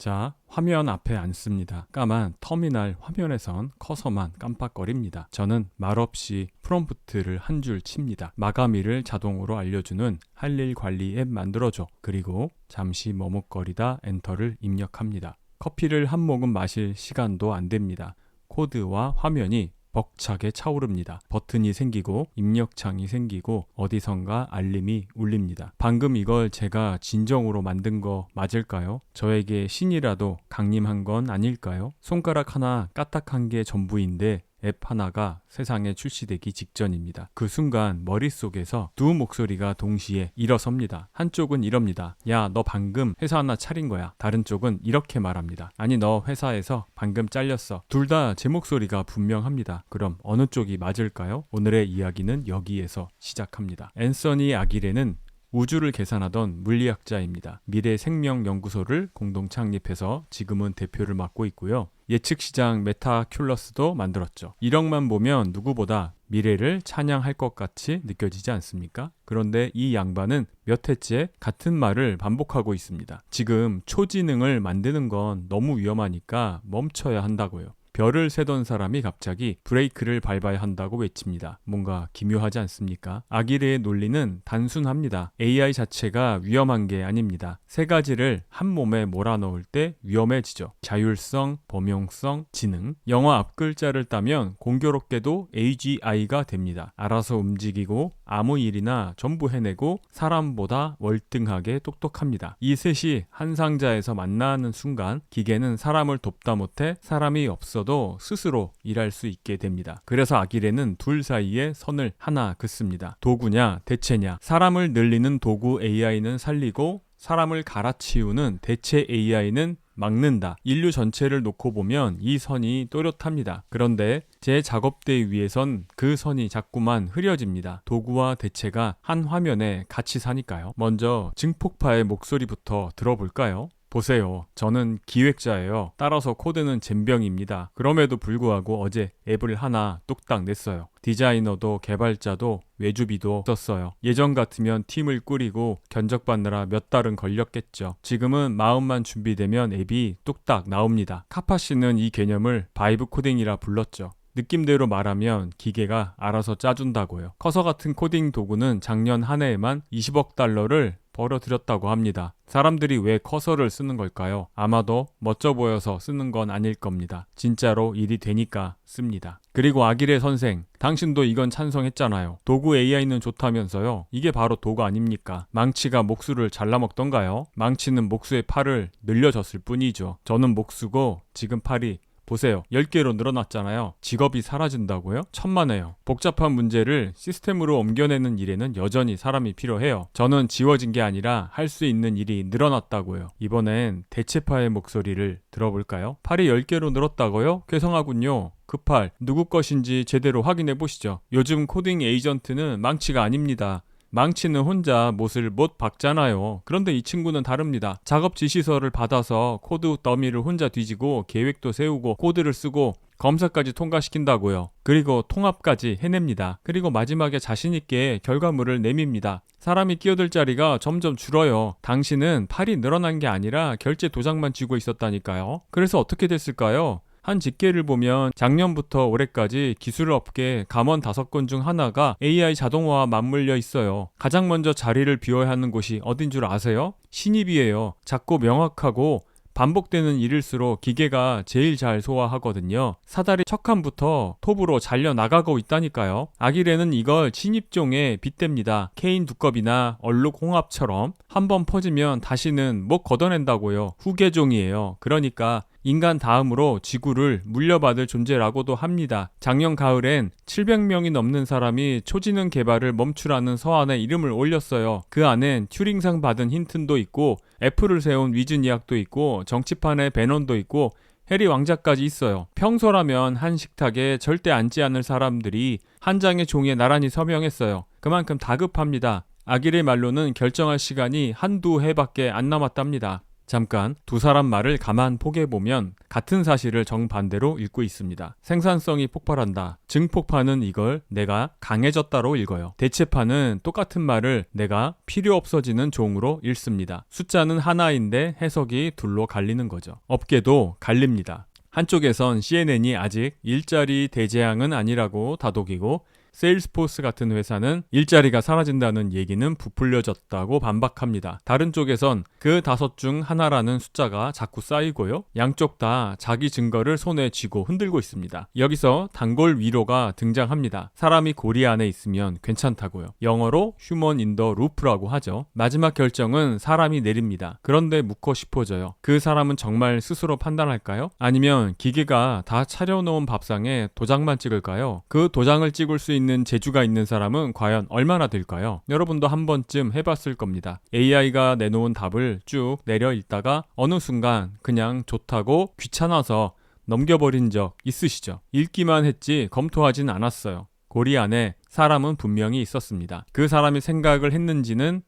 자, 화면 앞에 앉습니다. 까만 터미널 화면에선 커서만 깜빡거립니다. 저는 말없이 프롬프트를 한 줄 칩니다. 마감일을 자동으로 알려주는 할 일 관리 앱 만들어줘. 그리고 잠시 머뭇거리다 엔터를 입력합니다. 커피를 한 모금 마실 시간도 안 됩니다. 코드와 화면이 벅차게 차오릅니다. 버튼이 생기고 입력창이 생기고 어디선가 알림이 울립니다. 방금 이걸 제가 진정으로 만든 거 맞을까요? 저에게 신이라도 강림한 건 아닐까요? 손가락 하나 까딱한 게 전부인데 앱 하나가 세상에 출시되기 직전입니다. 그 순간 머릿속에서 두 목소리가 동시에 일어섭니다. 한쪽은 이럽니다. 야, 너 방금 회사 하나 차린 거야. 다른 쪽은 이렇게 말합니다. 아니, 너 회사에서 방금 잘렸어. 둘 다 제 목소리가 분명합니다. 그럼 어느 쪽이 맞을까요? 오늘의 이야기는 여기에서 시작합니다. 앤서니 아기레는 우주를 계산하던 물리학자입니다. 미래생명연구소를 공동 창립해서 지금은 대표를 맡고 있고요. 예측시장 메타큘러스도 만들었죠. 이력만 보면 누구보다 미래를 찬양할 것 같이 느껴지지 않습니까? 그런데 이 양반은 몇 해째 같은 말을 반복하고 있습니다. 지금 초지능을 만드는 건 너무 위험하니까 멈춰야 한다고요. 별을 세던 사람이 갑자기 브레이크를 밟아야 한다고 외칩니다. 뭔가 기묘하지 않습니까? 아기레의 논리는 단순합니다. AI 자체가 위험한 게 아닙니다. 세 가지를 한 몸에 몰아넣을 때 위험해지죠. 자율성, 범용성, 지능. 영어 앞글자를 따면 공교롭게도 AGI가 됩니다. 알아서 움직이고 아무 일이나 전부 해내고 사람보다 월등하게 똑똑합니다. 이 셋이 한 상자에서 만나는 순간 기계는 사람을 돕다 못해 사람이 없어도 스스로 일할 수 있게 됩니다. 그래서 아기레는 둘 사이에 선을 하나 긋습니다. 도구냐 대체냐. 사람을 늘리는 도구 AI는 살리고 사람을 갈아치우는 대체 AI는 막는다. 인류 전체를 놓고 보면 이 선이 또렷합니다. 그런데 제 작업대 위에선 그 선이 자꾸만 흐려집니다. 도구와 대체가 한 화면에 같이 사니까요. 먼저 증폭파의 목소리부터 들어볼까요? 보세요. 저는 기획자예요. 따라서 코드는 젬병입니다. 그럼에도 불구하고 어제 앱을 하나 뚝딱 냈어요. 디자이너도 개발자도 외주비도 썼어요. 예전 같으면 팀을 꾸리고 견적받느라 몇 달은 걸렸겠죠. 지금은 마음만 준비되면 앱이 뚝딱 나옵니다. 카파씨는 이 개념을 바이브 코딩이라 불렀죠. 느낌대로 말하면 기계가 알아서 짜준다고요. 커서 같은 코딩 도구는 작년 한 해에만 20억 달러를 벌어들였다고 합니다. 사람들이 왜 커서를 쓰는 걸까요? 아마도 멋져 보여서 쓰는 건 아닐 겁니다. 진짜로 일이 되니까 씁니다. 그리고 아기레 선생, 당신도 이건 찬성했잖아요. 도구 AI는 좋다면서요. 이게 바로 도구 아닙니까? 망치가 목수를 잘라먹던가요? 망치는 목수의 팔을 늘려줬을 뿐이죠. 저는 목수고 지금 팔이 보세요. 10개로 늘어났잖아요. 직업이 사라진다고요? 천만에요. 복잡한 문제를 시스템으로 옮겨내는 일에는 여전히 사람이 필요해요. 저는 지워진 게 아니라 할 수 있는 일이 늘어났다고요. 이번엔 대체파의 목소리를 들어볼까요? 팔이 10개로 늘었다고요? 괴성하군요. 그 팔 누구 것인지 제대로 확인해 보시죠. 요즘 코딩 에이전트는 망치가 아닙니다. 망치는 혼자 못을 못 박잖아요. 그런데 이 친구는 다릅니다. 작업 지시서를 받아서 코드 더미를 혼자 뒤지고 계획도 세우고 코드를 쓰고 검사까지 통과시킨다고요. 그리고 통합까지 해냅니다. 그리고 마지막에 자신있게 결과물을 내밉니다. 사람이 끼어들 자리가 점점 줄어요. 당신은 팔이 늘어난 게 아니라 결제 도장만 쥐고 있었다니까요. 그래서 어떻게 됐을까요? 한 집계를 보면 작년부터 올해까지 기술업계 감원 5건 중 하나가 AI 자동화와 맞물려 있어요. 가장 먼저 자리를 비워야 하는 곳이 어딘 줄 아세요? 신입이에요. 작고 명확하고 반복되는 일일수록 기계가 제일 잘 소화하거든요. 사다리 척함부터 톱으로 잘려나가고 있다니까요. 아기레는 이걸 신입종에 빗댑니다. 케인 두껍이나 얼룩 홍합처럼 한번 퍼지면 다시는 못 걷어낸다고요. 후계종이에요. 그러니까 인간 다음으로 지구를 물려받을 존재라고도 합니다. 작년 가을엔 700명이 넘는 사람이 초지능 개발을 멈추라는 서한에 이름을 올렸어요. 그 안엔 튜링상 받은 힌튼도 있고 애플을 세운 위즈니악도 있고 정치판에 배넌도 있고 해리 왕자까지 있어요. 평소라면 한 식탁에 절대 앉지 않을 사람들이 한 장의 종이에 나란히 서명했어요. 그만큼 다급합니다. 아기레 말로는 결정할 시간이 한두 해밖에 안 남았답니다. 잠깐 두 사람 말을 가만 포개보면 같은 사실을 정반대로 읽고 있습니다. 생산성이 폭발한다. 증폭파는 이걸 내가 강해졌다로 읽어요. 대체파는 똑같은 말을 내가 필요 없어지는 종으로 읽습니다. 숫자는 하나인데 해석이 둘로 갈리는 거죠. 업계도 갈립니다. 한쪽에선 CNN이 아직 일자리 대재앙은 아니라고 다독이고 세일스포스 같은 회사는 일자리가 사라진다는 얘기는 부풀려졌다고 반박합니다. 다른 쪽에선 그 5 중 하나라는 숫자가 자꾸 쌓이고요. 양쪽 다 자기 증거를 손에 쥐고 흔들고 있습니다. 여기서 단골 위로가 등장합니다. 사람이 고리 안에 있으면 괜찮다고요. 영어로 휴먼 인 더 루프라고 하죠. 마지막 결정은 사람이 내립니다. 그런데 묻고 싶어져요. 그 사람은 정말 스스로 판단할까요? 아니면 기계가 다 차려놓은 밥상에 도장만 찍을까요? 그 도장을 찍을 수 있는 재주가 있는 사람은 과연 얼마나 될까요? 여러분도 한 번쯤 해봤을 겁니다. AI가 내놓은 답을 쭉 내려 읽다가 어느 순간 그냥 좋다고 귀찮아서 넘겨버린 적 있으시죠? 읽기만 했지 검토하진 않았어요. 고리 안에 사람은 분명히 있었습니다. 그 사람이 생각을 했는지는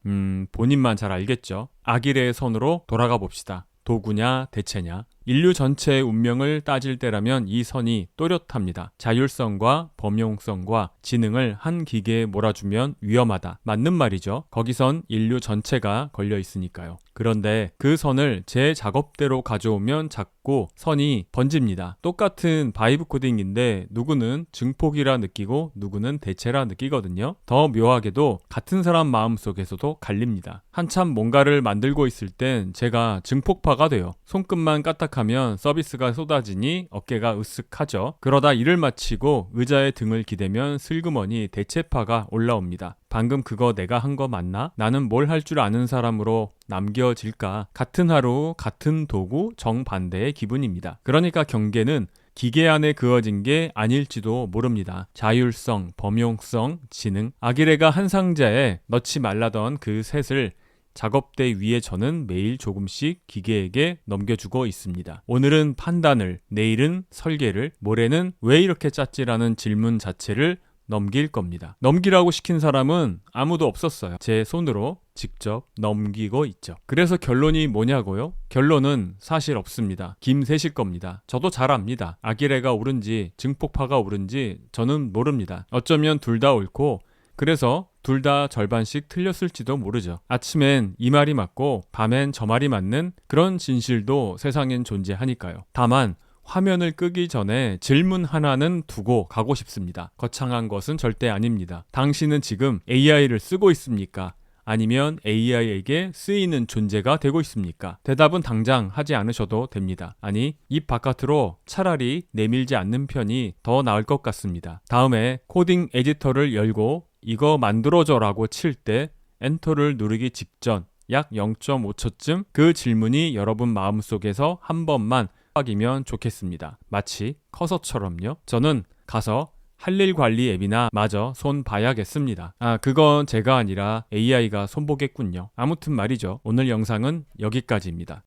본인만 잘 알겠죠. 아기레의 선으로 돌아가 봅시다. 도구냐 대체냐. 인류 전체의 운명을 따질 때라면 이 선이 또렷합니다. 자율성과 범용성과 지능을 한 기계에 몰아주면 위험하다. 맞는 말이죠. 거기선 인류 전체가 걸려 있으니까요. 그런데 그 선을 제 작업대로 가져오면 자꾸 선이 번집니다. 똑같은 바이브 코딩인데 누구는 증폭이라 느끼고 누구는 대체라 느끼거든요. 더 묘하게도 같은 사람 마음속에서도 갈립니다. 한참 뭔가를 만들고 있을 땐 제가 증폭파가 돼요. 손끝만 까딱하면 서비스가 쏟아지니 어깨가 으쓱하죠. 그러다 일을 마치고 의자에 등을 기대면 슬그머니 대체파가 올라옵니다. 방금 그거 내가 한 거 맞나? 나는 뭘 할 줄 아는 사람으로 남겨질까? 같은 하루, 같은 도구, 정반대의 기분입니다. 그러니까 경계는 기계 안에 그어진 게 아닐지도 모릅니다. 자율성, 범용성, 지능. 아기레가 한 상자에 넣지 말라던 그 셋을 작업대 위에 저는 매일 조금씩 기계에게 넘겨주고 있습니다. 오늘은 판단을, 내일은 설계를, 모레는 왜 이렇게 짰지라는 질문 자체를 넘길 겁니다. 넘기라고 시킨 사람은 아무도 없었어요. 제 손으로 직접 넘기고 있죠. 그래서 결론이 뭐냐고요? 결론은 사실 없습니다. 김새실 겁니다. 저도 잘 압니다. 아기레가 옳은지 증폭파가 옳은지 저는 모릅니다. 어쩌면 둘 다 옳고 그래서 둘 다 절반씩 틀렸을지도 모르죠. 아침엔 이 말이 맞고 밤엔 저 말이 맞는 그런 진실도 세상엔 존재하니까요. 다만 화면을 끄기 전에 질문 하나는 두고 가고 싶습니다. 거창한 것은 절대 아닙니다. 당신은 지금 AI를 쓰고 있습니까? 아니면 AI에게 쓰이는 존재가 되고 있습니까? 대답은 당장 하지 않으셔도 됩니다. 아니, 입 바깥으로 차라리 내밀지 않는 편이 더 나을 것 같습니다. 다음에 코딩 에디터를 열고 이거 만들어줘 라고 칠 때 엔터를 누르기 직전 약 0.5초쯤 그 질문이 여러분 마음속에서 한 번만 이면 좋겠습니다. 마치 커서처럼요. 저는 가서 할 일 관리 앱이나 마저 손 봐야겠습니다. 그건 제가 아니라 AI가 손보겠군요. 아무튼 말이죠. 오늘 영상은 여기까지입니다.